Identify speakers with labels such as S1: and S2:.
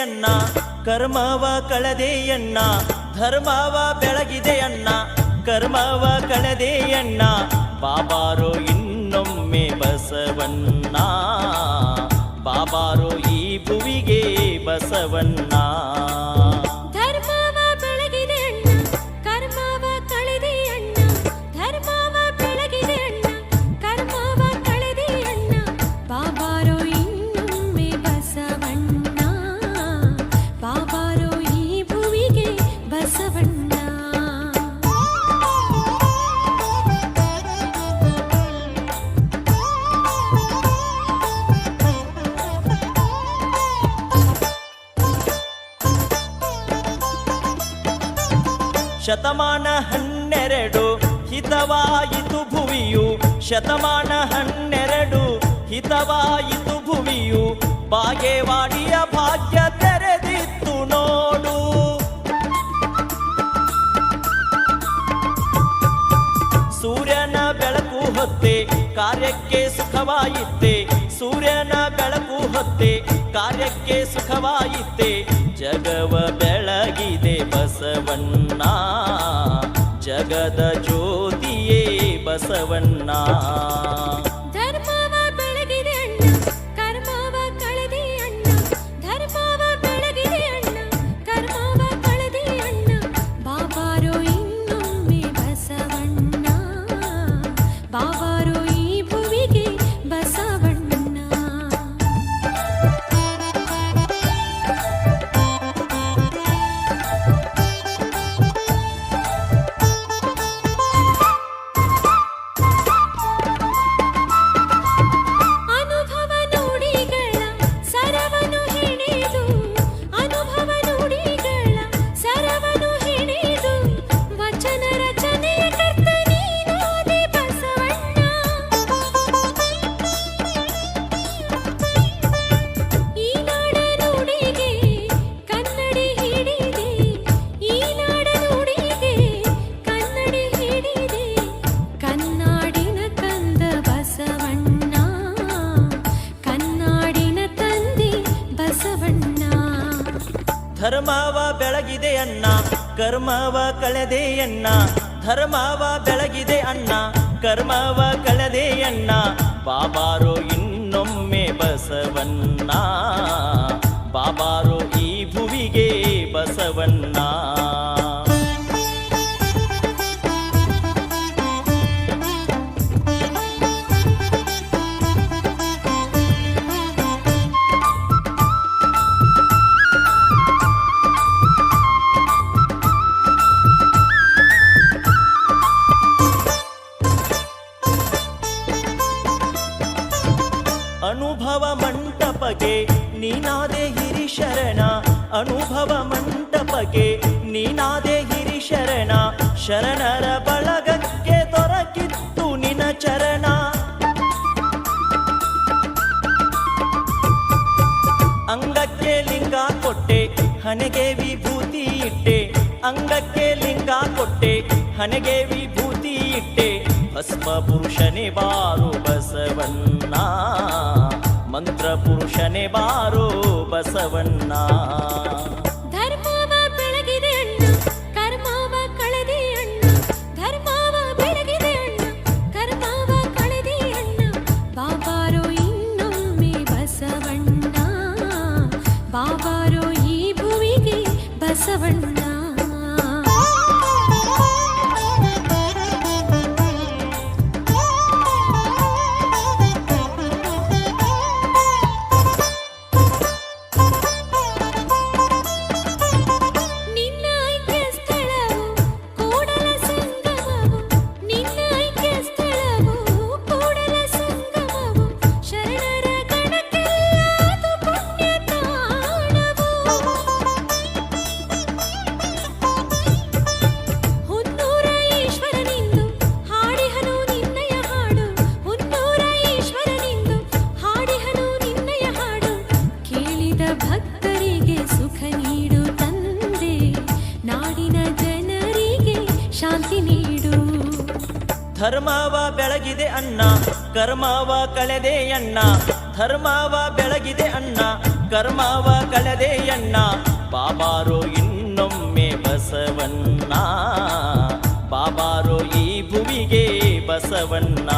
S1: ಅಣ್ಣ, ಕರ್ಮವ ಕಳೆದೆಯಣ್ಣ. ಧರ್ಮವ ಬೆಳಗಿದೆಯಣ್ಣ, ಕರ್ಮವ ಕಳೆದೆಯಣ್ಣ. ಬಾಬಾರೋ ಇನ್ನೊಮ್ಮೆ ಬಸವಣ್ಣ, ಬಾಬಾರೋ ಈ ಭುವಿಗೆ ಬಸವಣ್ಣ. ಶತಮಾನ 12 ಹಿತವಾಯಿತು ಭುವಿಯು, ಶತಮಾನ 12 ಹಿತವಾಯಿತು ಭುವಿಯು. ಬಾಗೇವಾಡಿಯ ಭಾಗ್ಯ ತೆರೆದಿತ್ತು ನೋಡು. ಸೂರ್ಯನ ಬೆಳಕು ಹೊತ್ತೆ ಕಾರ್ಯಕ್ಕೆ ಸುಖವಾಯಿತೆ, ಸೂರ್ಯನ ಬೆಳಕು ಹೊತ್ತೆ ಕಾರ್ಯಕ್ಕೆ ಸುಖವಾಯಿತೆ. ಜಗವ ಬೆಳಗಿದೆ ಬಸವಣ್ಣ, ಜಗದ ಜ್ಯೋತಿಯೇ ಬಸವಣ್ಣ.
S2: ಧರ್ಮವ ಬೆಳಗಿದೆ ಅಣ್ಣ, ಕರ್ಮವ ಕಳೆದೆ ಅಣ್ಣ. ಧರ್ಮವ ಬೆಳಗಿದೆ ಅಣ್ಣ, ಕರ್ಮವ ಕಳೆದೆ ಅಣ್ಣ. ಬಾಬಾರೋ ಇನ್ನೊಮ್ಮೆ ಬಸವಣ್ಣ, ಬಾಬಾರೋ ಈ ಭುವಿಗೆ ಬಸವಣ್ಣ.
S1: ಧರ್ಮವ ಬೆಳಗಿದೆ ಅಣ್ಣ, ಕರ್ಮವ ಕಳೆದೆಯಣ್ಣ. ಧರ್ಮವ ಬೆಳಗಿದೆ ಅಣ್ಣ, ಕರ್ಮವ ಕಳೆದೆಯಣ್ಣ. ಬಾಬಾರೋ ಇನ್ನೊಮ್ಮೆ ಬಸವಣ್ಣ, ಬಾಬಾರೋ ಈ ಭುವಿಗೆ ಬಸವಣ್ಣ. ಅನುಭವ ಮಂಟಪಕ್ಕೆ ನೀನಾದೆ ಹಿರಿಶರಣ, ಅನುಭವ ಮಂಟಪಕ್ಕೆ ನೀನಾದೆ ಹಿರಿಶರಣ. ಶರಣರ ಬಳಗಕ್ಕೆ ದೊರಕಿತ್ತು ನಿನ ಚರಣ. ಅಂಗಕ್ಕೆ ಲಿಂಗ ಕೊಟ್ಟೆ, ಹಣೆಗೆ ವಿಭೂತಿ ಇಟ್ಟೆ. ಅಂಗಕ್ಕೆ ಲಿಂಗ ಕೊಟ್ಟೆ, ಹಣೆಗೆ ವಿಭೂತಿ ಇಟ್ಟೆ. ಭಸ್ಮ ಪುರುಷನೇ ಬಾರೋ ಬಸವಣ್ಣ, ಮಂತ್ರ ಪುರುಷನೇ ಬಾರೋ ಬಸವಣ್ಣ.
S2: ಧರ್ಮವ ಬೆಳಗಿದೆ ಅಣ್ಣ, ಕರ್ಮವ ಕಳೆದೆ ಅಣ್ಣ. ಧರ್ಮವ ಬೆಳಗಿದೆ ಅಣ್ಣ, ಕರ್ಮವ ಕಳೆದೆ ಅಣ್ಣ. ಬಾಬಾರೋ ಇನ್ನೊಮ್ಮೆ ಬಸವಣ್ಣ, ಬಾಬಾರೋ ಈ ಭುವಿಗೆ ಬಸವಣ್ಣ. ಭಕ್ತರಿಗೆ ಸುಖ ನೀಡು ತಂದೆ, ನಾಡಿನ ಜನರಿಗೆ ಶಾಂತಿ ನೀಡು.
S1: ಧರ್ಮವ ಬೆಳಗಿದೆ ಅಣ್ಣ, ಕರ್ಮವ ಕಳೆದೆ ಅಣ್ಣ. ಧರ್ಮವ ಬೆಳಗಿದೆ ಅಣ್ಣ, ಕರ್ಮವ ಕಳೆದೆಯಣ್ಣ ಬಾಬಾರೋ ಇನ್ನೊಮ್ಮೆ ಬಸವಣ್ಣ ಬಾಬಾರೋ ಈ ಭುವಿಗೆ ಬಸವಣ್ಣ